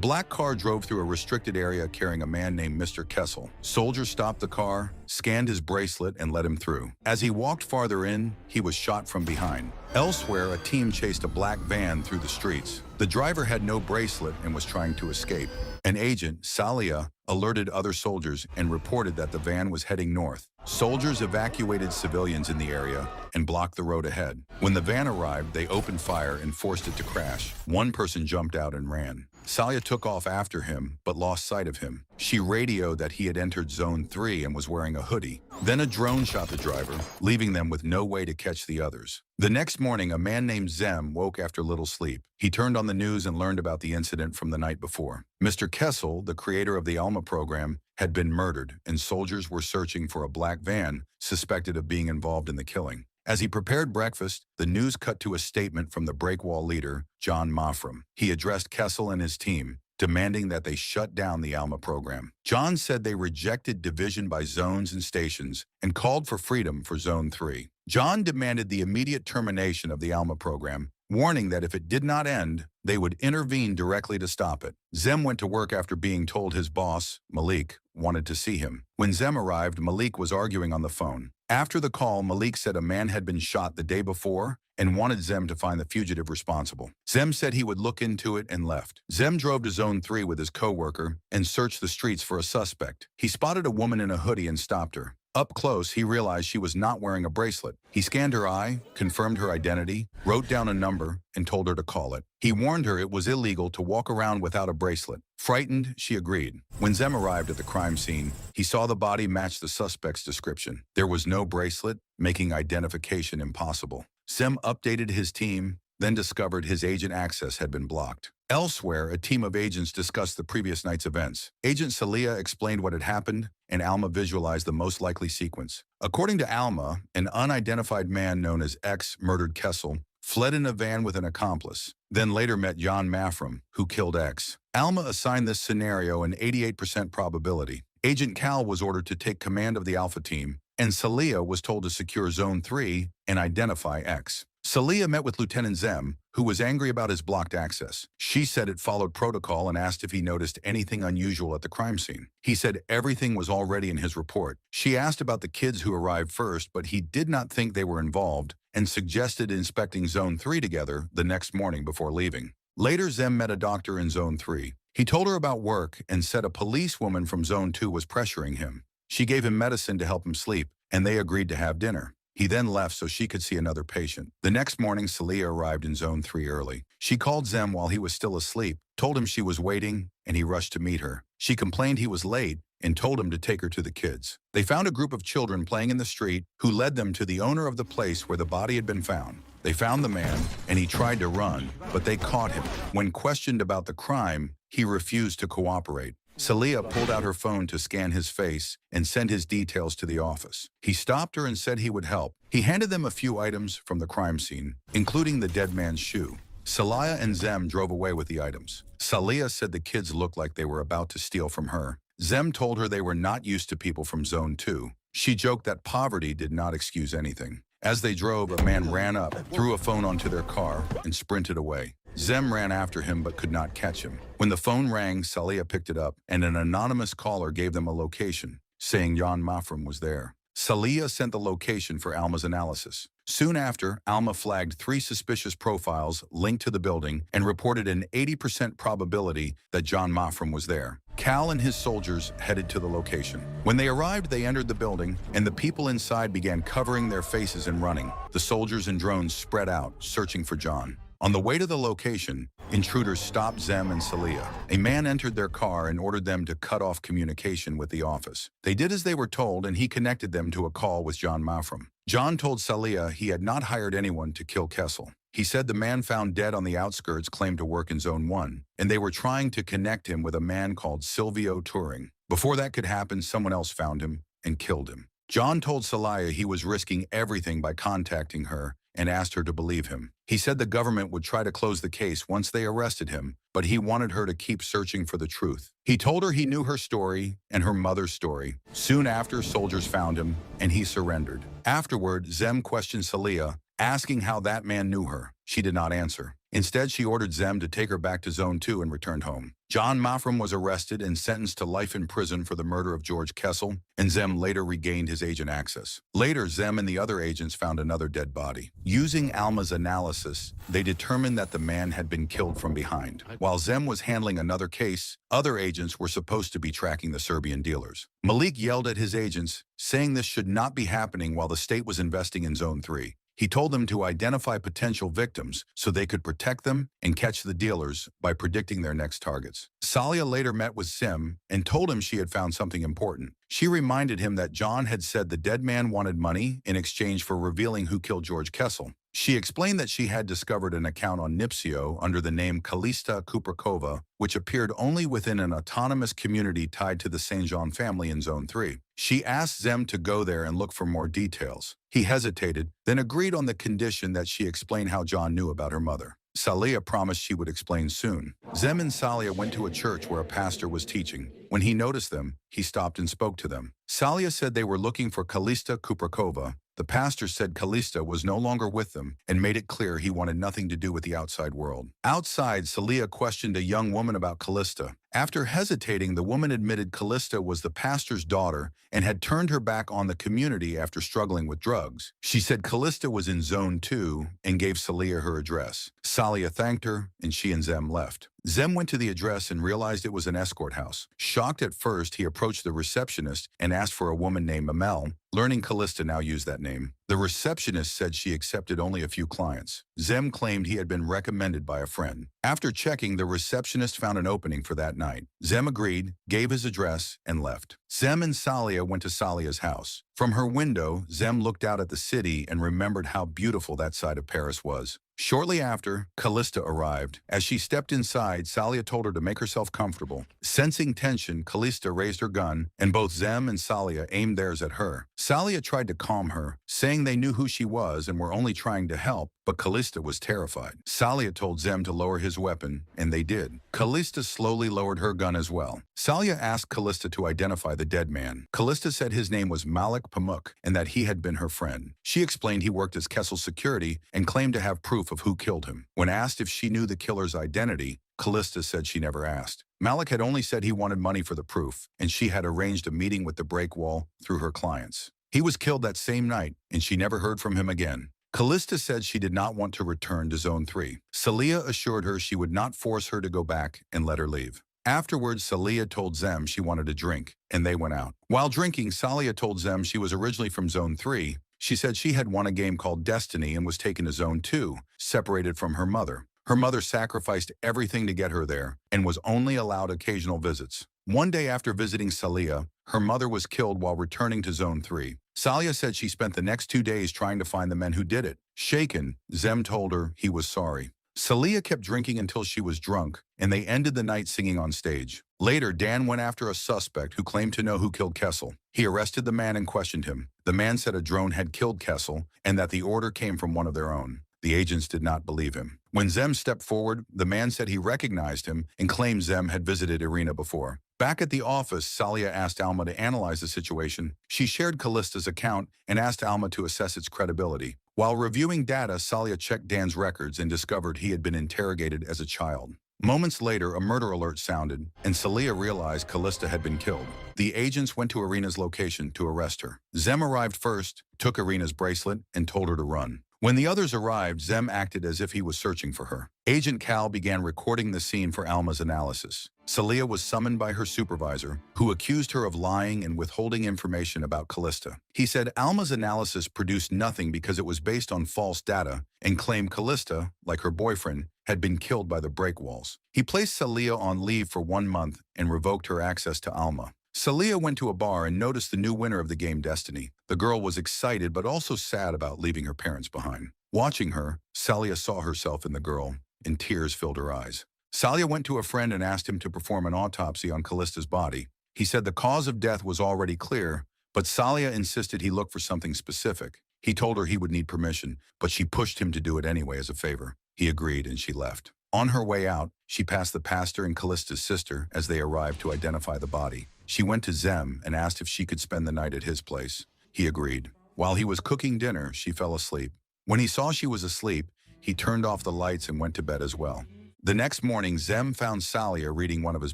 black car drove through a restricted area carrying a man named Mr. Kessel. Soldiers stopped the car, scanned his bracelet, and let him through. As he walked farther in, he was shot from behind. Elsewhere, a team chased a black van through the streets. The driver had no bracelet and was trying to escape. An agent, Salia, alerted other soldiers and reported that the van was heading north. Soldiers evacuated civilians in the area and blocked the road ahead. When the van arrived, they opened fire and forced it to crash. One person jumped out and ran. Salia took off after him, but lost sight of him. She radioed that he had entered Zone 3 and was wearing a hoodie. Then a drone shot the driver, leaving them with no way to catch the others. The next morning, a man named Zem woke after little sleep. He turned on the news and learned about the incident from the night before. Mr. Kessel, the creator of the Alma program, had been murdered, and soldiers were searching for a black van suspected of being involved in the killing. As he prepared breakfast, the news cut to a statement from the breakwall leader, John Mafram. He addressed Kessel and his team, demanding that they shut down the Alma program. John said they rejected division by zones and stations and called for freedom for Zone 3. John demanded the immediate termination of the Alma program, warning that if it did not end, they would intervene directly to stop it. Zem went to work after being told his boss, Malik, wanted to see him. When Zem arrived, Malik was arguing on the phone. After the call, Malik said a man had been shot the day before and wanted Zem to find the fugitive responsible. Zem said he would look into it and left. Zem drove to Zone 3 with his co-worker and searched the streets for a suspect. He spotted a woman in a hoodie and stopped her. Up close, he realized she was not wearing a bracelet. He scanned her eye, confirmed her identity, wrote down a number, and told her to call it. He warned her it was illegal to walk around without a bracelet. Frightened, she agreed. When Zem arrived at the crime scene, he saw the body match the suspect's description. There was no bracelet, making identification impossible. Zem updated his team, then discovered his agent access had been blocked. Elsewhere, a team of agents discussed the previous night's events. Agent Salia explained what had happened, and Alma visualized the most likely sequence. According to Alma, an unidentified man known as X murdered Kessel, fled in a van with an accomplice, then later met John Mafram, who killed X. Alma assigned this scenario an 88% probability. Agent Cal was ordered to take command of the Alpha team, and Salia was told to secure Zone 3 and identify X. Salia met with Lieutenant Zem, who was angry about his blocked access. She said it followed protocol and asked if he noticed anything unusual at the crime scene. He said everything was already in his report. She asked about the kids who arrived first, but he did not think they were involved and suggested inspecting Zone 3 together the next morning before leaving. Later, Zem met a doctor in Zone 3. He told her about work and said a policewoman from Zone 2 was pressuring him. She gave him medicine to help him sleep, and they agreed to have dinner. He then left so she could see another patient. The next morning, Salia arrived in Zone 3 early. She called Zem while he was still asleep, told him she was waiting, and he rushed to meet her. She complained he was late and told him to take her to the kids. They found a group of children playing in the street who led them to the owner of the place where the body had been found. They found the man, and he tried to run, but they caught him. When questioned about the crime, he refused to cooperate. Salia pulled out her phone to scan his face and send his details to the office. He stopped her and said he would help. He handed them a few items from the crime scene, including the dead man's shoe. Salia and Zem drove away with the items. Salia said the kids looked like they were about to steal from her. Zem told her they were not used to people from Zone 2. She joked that poverty did not excuse anything. As they drove, a man ran up, threw a phone onto their car, and sprinted away. Zem ran after him but could not catch him. When the phone rang, Salia picked it up, and an anonymous caller gave them a location, saying John Mafram was there. Salia sent the location for Alma's analysis. Soon after, Alma flagged 3 suspicious profiles linked to the building and reported an 80% probability that John Mafram was there. Cal and his soldiers headed to the location. When they arrived, they entered the building, and the people inside began covering their faces and running. The soldiers and drones spread out, searching for John. On the way to the location, intruders stopped Zem and Salia. A man entered their car and ordered them to cut off communication with the office. They did as they were told, and he connected them to a call with John Mafram. John told Salia he had not hired anyone to kill Kessel. He said the man found dead on the outskirts claimed to work in Zone 1, and they were trying to connect him with a man called Silvio Turing. Before that could happen, someone else found him and killed him. John told Salia he was risking everything by contacting her and asked her to believe him. He said the government would try to close the case once they arrested him, but he wanted her to keep searching for the truth. He told her he knew her story and her mother's story. Soon after, soldiers found him, and he surrendered. Afterward, Zem questioned Salia, asking how that man knew her. She did not answer. Instead, she ordered Zem to take her back to Zone 2 and returned home. John Mafram was arrested and sentenced to life in prison for the murder of George Kessel, and Zem later regained his agent access. Later, Zem and the other agents found another dead body. Using Alma's analysis, they determined that the man had been killed from behind. While Zem was handling another case, other agents were supposed to be tracking the Serbian dealers. Malik yelled at his agents, saying this should not be happening while the state was investing in Zone 3. He told them to identify potential victims so they could protect them and catch the dealers by predicting their next targets. Salia later met with Sim and told him she had found something important. She reminded him that John had said the dead man wanted money in exchange for revealing who killed George Kessel. She explained that she had discovered an account on Nipsio under the name Kalista Kuprakova, which appeared only within an autonomous community tied to the St. John family in Zone 3. She asked Zem to go there and look for more details. He hesitated, then agreed on the condition that she explain how John knew about her mother. Salia promised she would explain soon. Zem and Salia went to a church where a pastor was teaching. When he noticed them, he stopped and spoke to them. Salia said they were looking for Kalista Kuprakova. The pastor said Kalista was no longer with them and made it clear he wanted nothing to do with the outside world. Outside, Salia questioned a young woman about Kalista. After hesitating, the woman admitted Kalista was the pastor's daughter and had turned her back on the community after struggling with drugs. She said Kalista was in Zone 2 and gave Salia her address. Salia thanked her, and she and Zem left. Zem went to the address and realized it was an escort house. Shocked at first, he approached the receptionist and asked for a woman named Amel, learning Kalista now used that name. The receptionist said she accepted only a few clients. Zem claimed he had been recommended by a friend. After checking, the receptionist found an opening for that night. Zem agreed, gave his address, and left. Zem and Salia went to Salia's house. From her window, Zem looked out at the city and remembered how beautiful that side of Paris was. Shortly after, Kalista arrived. As she stepped inside, Salia told her to make herself comfortable. Sensing tension, Kalista raised her gun, and both Zem and Salia aimed theirs at her. Salia tried to calm her, saying they knew who she was and were only trying to help, but Kalista was terrified. Salia told Zem to lower his weapon, and they did. Kalista slowly lowered her gun as well. Salia asked Kalista to identify the dead man. Kalista said his name was Malik Pamuk and that he had been her friend. She explained he worked as Kessel's security and claimed to have proof of who killed him. When asked if she knew the killer's identity, Kalista said she never asked. Malik had only said he wanted money for the proof, and she had arranged a meeting with the break wall through her clients. He was killed that same night, and she never heard from him again. Kalista said she did not want to return to Zone 3. Salia assured her she would not force her to go back and let her leave. Afterwards, Salia told Zem she wanted a drink, and they went out. While drinking, Salia told Zem she was originally from Zone 3. She said she had won a game called Destiny and was taken to Zone 2, separated from her mother. Her mother sacrificed everything to get her there and was only allowed occasional visits. One day after visiting Salia, her mother was killed while returning to Zone 3. Salia said she spent the next 2 days trying to find the men who did it. Shaken, Zem told her he was sorry. Salia kept drinking until she was drunk, and they ended the night singing on stage. Later, Dan went after a suspect who claimed to know who killed Kessel. He arrested the man and questioned him. The man said a drone had killed Kessel and that the order came from one of their own. The agents did not believe him. When Zem stepped forward, the man said he recognized him and claimed Zem had visited Irina before. Back at the office, Salia asked Alma to analyze the situation. She shared Kalista's account and asked Alma to assess its credibility. While reviewing data, Salia checked Dan's records and discovered he had been interrogated as a child. Moments later, a murder alert sounded, and Salia realized Kalista had been killed. The agents went to Irina's location to arrest her. Zem arrived first, took Irina's bracelet, and told her to run. When the others arrived, Zem acted as if he was searching for her. Agent Cal began recording the scene for Alma's analysis. Salia was summoned by her supervisor, who accused her of lying and withholding information about Kalista. He said Alma's analysis produced nothing because it was based on false data and claimed Kalista, like her boyfriend, had been killed by the break walls. He placed Salia on leave for 1 month and revoked her access to Alma. Salia went to a bar and noticed the new winner of the game Destiny. The girl was excited but also sad about leaving her parents behind. Watching her, Salia saw herself in the girl, and tears filled her eyes. Salia went to a friend and asked him to perform an autopsy on Kalista's body. He said the cause of death was already clear, but Salia insisted he look for something specific. He told her he would need permission, but she pushed him to do it anyway as a favor. He agreed and she left. On her way out, she passed the pastor and Kalista's sister as they arrived to identify the body. She went to Zem and asked if she could spend the night at his place. He agreed. While he was cooking dinner, she fell asleep. When he saw she was asleep, he turned off the lights and went to bed as well. The next morning, Zem found Salia reading one of his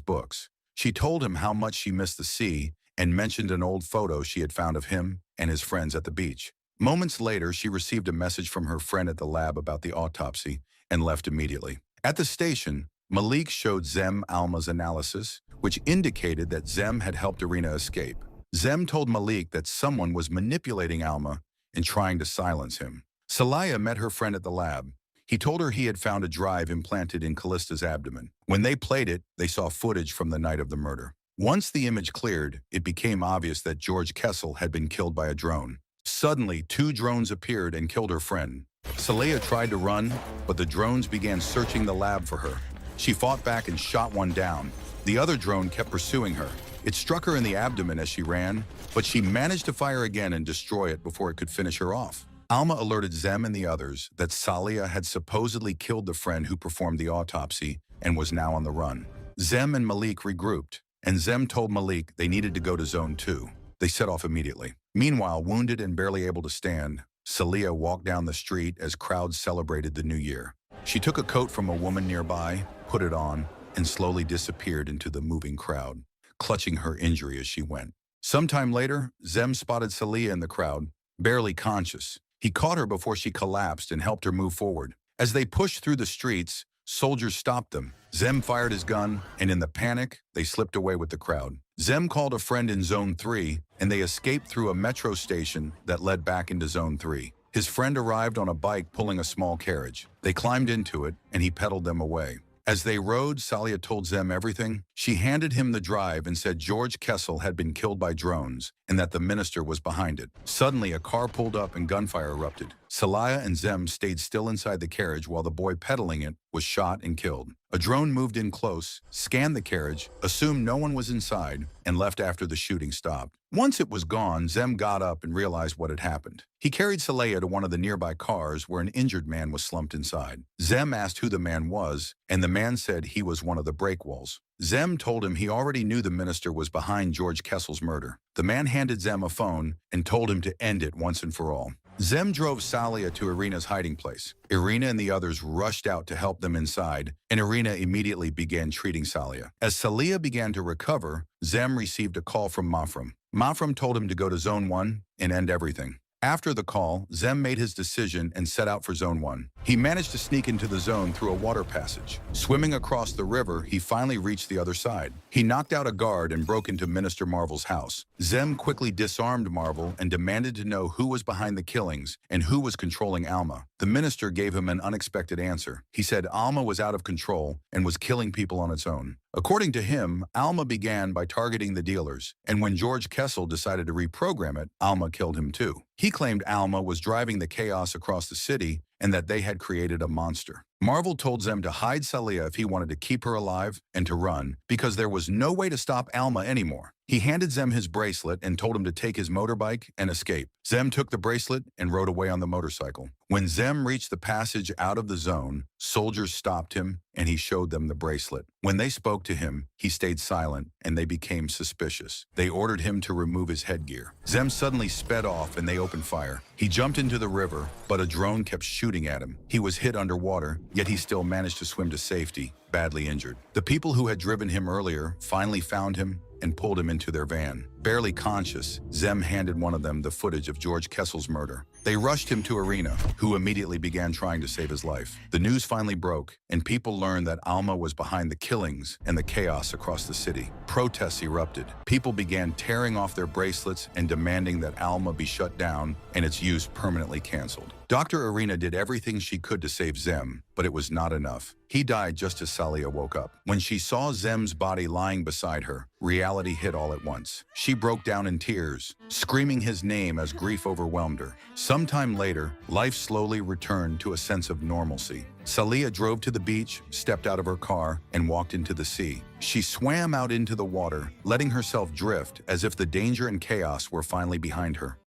books. She told him how much she missed the sea and mentioned an old photo she had found of him and his friends at the beach. Moments later, she received a message from her friend at the lab about the autopsy and left immediately. At the station, Malik showed Zem Alma's analysis, which indicated that Zem had helped Irina escape. Zem told Malik that someone was manipulating Alma and trying to silence him. Salia met her friend at the lab. He told her he had found a drive implanted in Callista's abdomen. When they played it, they saw footage from the night of the murder. Once the image cleared, it became obvious that George Kessel had been killed by a drone. Suddenly, 2 drones appeared and killed her friend. Salia tried to run, but the drones began searching the lab for her. She fought back and shot one down. The other drone kept pursuing her. It struck her in the abdomen as she ran, but she managed to fire again and destroy it before it could finish her off. Alma alerted Zem and the others that Salia had supposedly killed the friend who performed the autopsy and was now on the run. Zem and Malik regrouped, and Zem told Malik they needed to go to Zone 2. They set off immediately. Meanwhile, wounded and barely able to stand, Salia walked down the street as crowds celebrated the new year. She took a coat from a woman nearby, put it on, and slowly disappeared into the moving crowd, clutching her injury as she went. Sometime later, Zem spotted Salia in the crowd, barely conscious. He caught her before she collapsed and helped her move forward. As they pushed through the streets, soldiers stopped them. Zem fired his gun, and in the panic, they slipped away with the crowd. Zem called a friend in Zone 3, and they escaped through a metro station that led back into Zone 3. His friend arrived on a bike pulling a small carriage. They climbed into it, and he pedaled them away. As they rode, Salia told Zem everything. She handed him the drive and said George Kessel had been killed by drones and that the minister was behind it. Suddenly, a car pulled up and gunfire erupted. Salia and Zem stayed still inside the carriage while the boy pedaling it was shot and killed. A drone moved in close, scanned the carriage, assumed no one was inside, and left after the shooting stopped. Once it was gone, Zem got up and realized what had happened. He carried Salia to one of the nearby cars where an injured man was slumped inside. Zem asked who the man was, and the man said he was one of the breakwalls. Zem told him he already knew the minister was behind George Kessel's murder. The man handed Zem a phone and told him to end it once and for all. Zem drove Salia to Irina's hiding place. Irina and the others rushed out to help them inside, and Irina immediately began treating Salia. As Salia began to recover, Zem received a call from Mafram. Mafram told him to go to Zone 1 and end everything. After the call, Zem made his decision and set out for Zone 1. He managed to sneak into the zone through a water passage. Swimming across the river, he finally reached the other side. He knocked out a guard and broke into Minister Marvel's house. Zem quickly disarmed Marvel and demanded to know who was behind the killings and who was controlling Alma. The minister gave him an unexpected answer. He said Alma was out of control and was killing people on its own. According to him, Alma began by targeting the dealers, and when George Kessel decided to reprogram it, Alma killed him too. He claimed Alma was driving the chaos across the city and that they had created a monster. Marvel told Zem to hide Salia if he wanted to keep her alive and to run, because there was no way to stop Alma anymore. He handed Zem his bracelet and told him to take his motorbike and escape. Zem took the bracelet and rode away on the motorcycle. When Zem reached the passage out of the zone, soldiers stopped him and he showed them the bracelet. When they spoke to him, he stayed silent and they became suspicious. They ordered him to remove his headgear. Zem suddenly sped off and they opened fire. He jumped into the river, but a drone kept shooting at him. He was hit underwater, yet he still managed to swim to safety, badly injured. The people who had driven him earlier finally found him and pulled him into their van. Barely conscious, Zem handed one of them the footage of George Kessel's murder. They rushed him to Irina, who immediately began trying to save his life. The news finally broke, and people learned that Alma was behind the killings and the chaos across the city. Protests erupted. People began tearing off their bracelets and demanding that Alma be shut down and its use permanently canceled. Dr. Irina did everything she could to save Zem, but it was not enough. He died just as Salia woke up. When she saw Zem's body lying beside her, reality hit all at once. She broke down in tears, screaming his name as grief overwhelmed her. Sometime later, life slowly returned to a sense of normalcy. Salia drove to the beach, stepped out of her car, and walked into the sea. She swam out into the water, letting herself drift as if the danger and chaos were finally behind her.